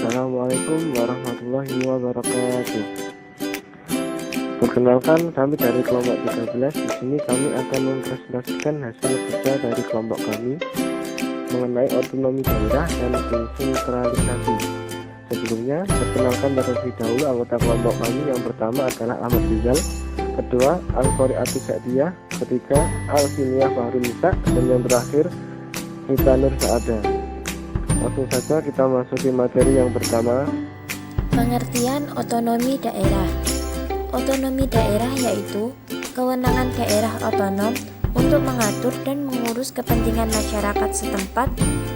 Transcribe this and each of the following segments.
Assalamualaikum warahmatullahi wabarakatuh. Perkenalkan, kami dari kelompok 13. Di sini kami akan mempresentasikan hasil kerja dari kelompok kami mengenai otonomi daerah dan desentralisasi. Sebelumnya, perkenalkan terlebih dahulu anggota kelompok kami. Yang pertama adalah Ahmad Rizal, kedua Al-Qori Atik Sa'diyah, ketiga Alfinia Fahrul Nisa, dan yang terakhir Rita Nur Saada. Langsung saja kita masuki materi yang pertama. Pengertian otonomi daerah. Otonomi daerah yaitu kewenangan daerah otonom untuk mengatur dan mengurus kepentingan masyarakat setempat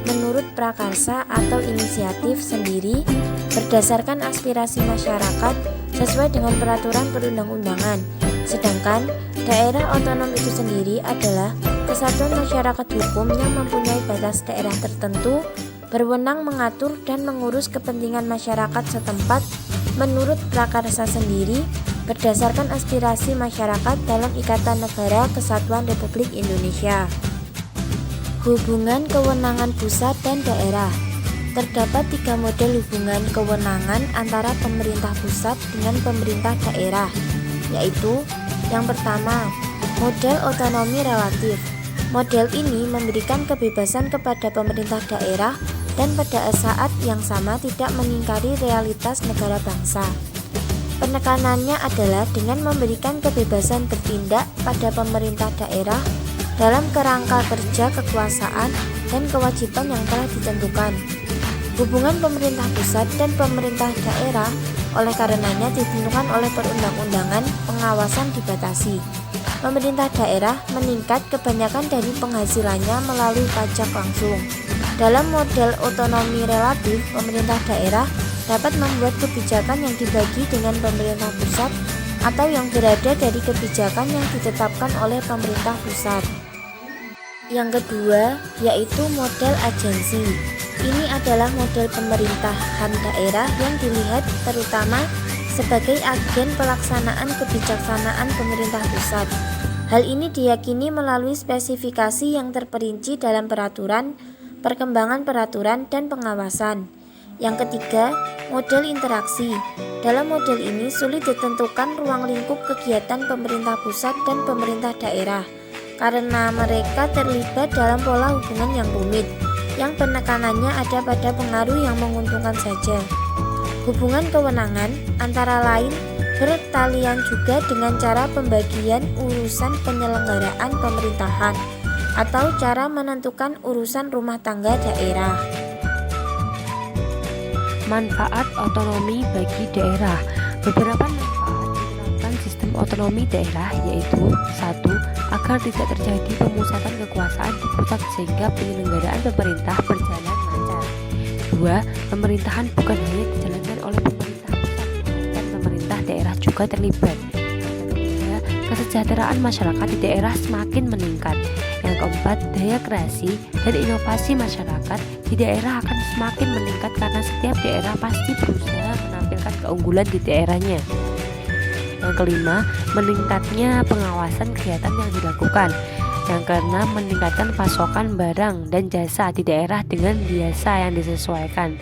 menurut prakarsa atau inisiatif sendiri berdasarkan aspirasi masyarakat sesuai dengan peraturan perundang-undangan. Sedangkan daerah otonom itu sendiri adalah kesatuan masyarakat hukum yang mempunyai batas daerah tertentu, berwenang mengatur dan mengurus kepentingan masyarakat setempat menurut prakarsa sendiri berdasarkan aspirasi masyarakat dalam Ikatan Negara Kesatuan Republik Indonesia. Hubungan kewenangan pusat dan daerah. Terdapat 3 model hubungan kewenangan antara pemerintah pusat dengan pemerintah daerah, yaitu yang pertama, model otonomi relatif. Model ini memberikan kebebasan kepada pemerintah daerah dan pada saat yang sama tidak mengingkari realitas negara bangsa. Penekanannya adalah dengan memberikan kebebasan bertindak pada pemerintah daerah dalam kerangka kerja kekuasaan dan kewajiban yang telah ditentukan. Hubungan pemerintah pusat dan pemerintah daerah oleh karenanya ditentukan oleh perundang-undangan, pengawasan dibatasi. Pemerintah daerah meningkat kebanyakan dari penghasilannya melalui pajak langsung. Dalam model otonomi relatif, pemerintah daerah dapat membuat kebijakan yang dibagi dengan pemerintah pusat atau yang berada dari kebijakan yang ditetapkan oleh pemerintah pusat. Yang kedua, yaitu model agensi. Ini adalah model pemerintahan daerah yang dilihat terutama sebagai agen pelaksanaan kebijaksanaan pemerintah pusat. Hal ini diyakini melalui spesifikasi yang terperinci dalam peraturan, perkembangan peraturan, dan pengawasan. Yang ketiga, model interaksi. Dalam model ini sulit ditentukan ruang lingkup kegiatan pemerintah pusat dan pemerintah daerah karena mereka terlibat dalam pola hubungan yang rumit, yang penekanannya ada pada pengaruh yang menguntungkan saja. Hubungan kewenangan antara lain bertalian juga dengan cara pembagian urusan penyelenggaraan pemerintahan atau cara menentukan urusan rumah tangga daerah. Manfaat otonomi bagi daerah. Beberapa manfaat diterapkan sistem otonomi daerah yaitu 1. Agar tidak terjadi pemusatan kekuasaan di pusat sehingga penyelenggaraan pemerintah berjalan lancar. 2. Pemerintahan bukan hanya dijalankan oleh pemerintah pusat dan pemerintah daerah juga terlibat. 3. Kesejahteraan masyarakat di daerah semakin meningkat. Yang keempat, daya kreasi dan inovasi masyarakat di daerah akan semakin meningkat karena setiap daerah pasti berusaha menampilkan keunggulan di daerahnya. Yang kelima, meningkatnya pengawasan kegiatan yang dilakukan. Yang keenam, meningkatkan pasokan barang dan jasa di daerah dengan biasa yang disesuaikan.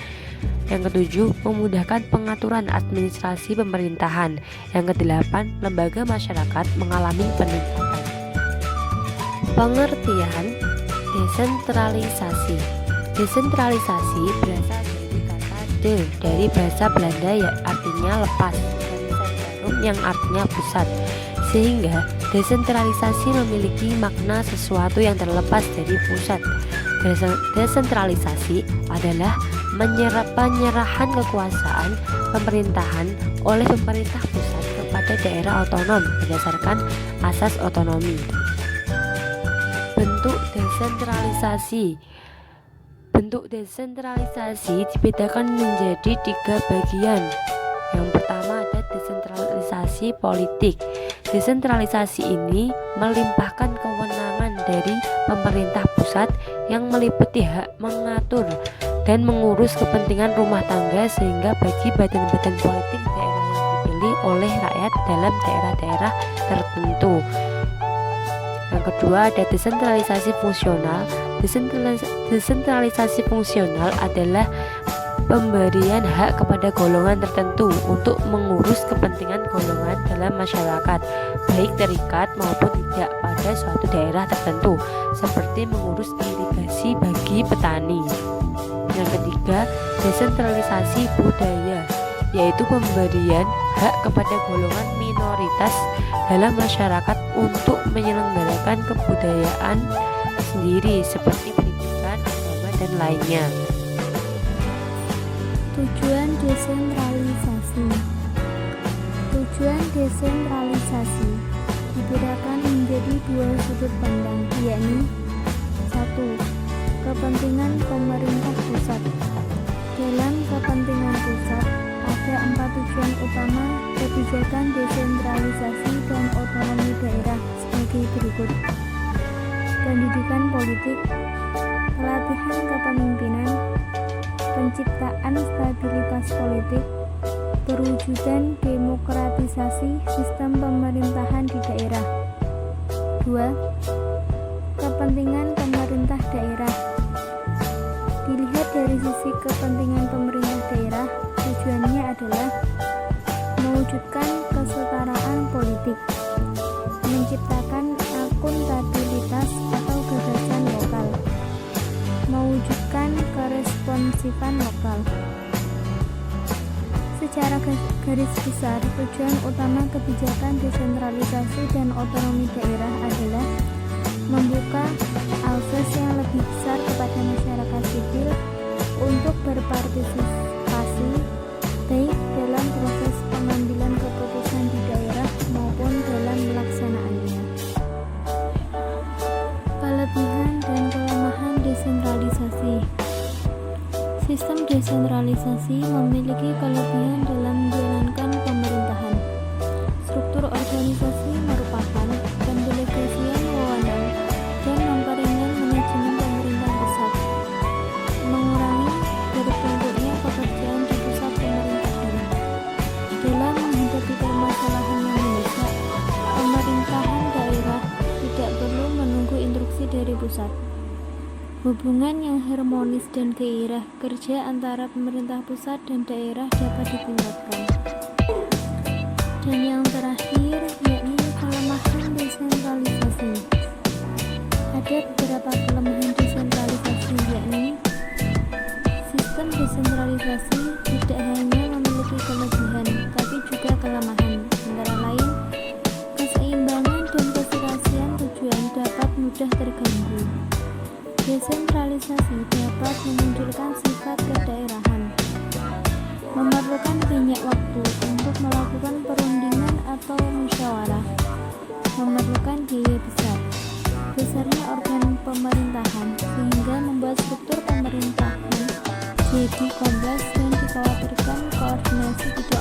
Yang ketujuh, memudahkan pengaturan administrasi pemerintahan. Yang kedelapan, lembaga masyarakat mengalami peningkatan. Pengertian desentralisasi. Desentralisasi berasal dari kata de dari bahasa Belanda yang artinya lepas dan centrum yang artinya pusat, sehingga desentralisasi memiliki makna sesuatu yang terlepas dari pusat. Desentralisasi adalah penyerahan kekuasaan pemerintahan oleh pemerintah pusat kepada daerah otonom berdasarkan asas otonomi. Bentuk desentralisasi. Bentuk desentralisasi dibedakan menjadi 3 bagian. Yang pertama ada desentralisasi politik. Desentralisasi ini melimpahkan kewenangan dari pemerintah pusat yang meliputi hak mengatur dan mengurus kepentingan rumah tangga sehingga bagi badan-badan politik daerah yang dipilih oleh rakyat dalam daerah-daerah tertentu. Yang kedua ada desentralisasi fungsional. Desentralisasi fungsional adalah pemberian hak kepada golongan tertentu untuk mengurus kepentingan golongan dalam masyarakat, baik terikat maupun tidak pada suatu daerah tertentu, seperti mengurus irigasi bagi petani. Yang ketiga, desentralisasi budaya, yaitu pemberian hak kepada golongan minoritas dalam masyarakat untuk menyelenggarakan kebudayaan sendiri, seperti pendidikan, agama, dan lainnya. Tujuan desentralisasi. Tujuan desentralisasi dibedakan menjadi dua sudut pandang, yakni 1. Kepentingan pemerintah pusat. Dalam kepentingan pusat ada 4 tujuan utama kebijakan desentralisasi dan otonomi daerah sebagai berikut: pendidikan politik, pelatihan kepemimpinan, penciptaan stabilitas politik, perwujudan demokratisasi sistem pemerintahan di daerah. 2. Kepentingan pemerintah daerah. Dilihat dari sisi kepentingan pemerintah daerah, tujuannya adalah mewujudkan kesetaraan politik, menciptakan akuntabilitas atau gagasan lokal, mewujudkan keresponsifan lokal. Secara garis besar, tujuan utama kebijakan desentralisasi dan otonomi daerah adalah membuka akses yang lebih besar kepada masyarakat sipil untuk berpartisipasi baik dalam proses pengambilan keputusan di daerah maupun dalam melaksanaannya. Kelebihan dan kelemahan desentralisasi. Sistem desentralisasi memiliki kelebihan dalam menjalankan pemerintahan. Struktur organisasi merupakan pendelegasian wewenang dan memperingan manajemen pemerintah pusat, mengurangi bertumpuknya pekerjaan di pusat pemerintahan. Dalam menghadapi permasalahan yang mendesak, pemerintahan daerah tidak perlu menunggu instruksi dari pusat. Hubungan yang harmonis dan gairah kerja antara pemerintah pusat dan daerah dapat ditingkatkan. Dan yang terakhir, yakni kelemahan desentralisasi. Ada beberapa kelemahan desentralisasi, yakni sistem desentralisasi tidak hanya memiliki kelebihan, tapi juga kelemahan. Antara lain, keseimbangan dan keserasian tujuan dapat mudah terganggu. Desentralisasi dapat memunculkan sifat kedaerahan, memerlukan banyak waktu untuk melakukan perundingan atau musyawarah, memerlukan biaya besar, besarnya organ pemerintahan, sehingga membuat struktur pemerintahan jadi kompleks dan dikhawatirkan koordinasi tidak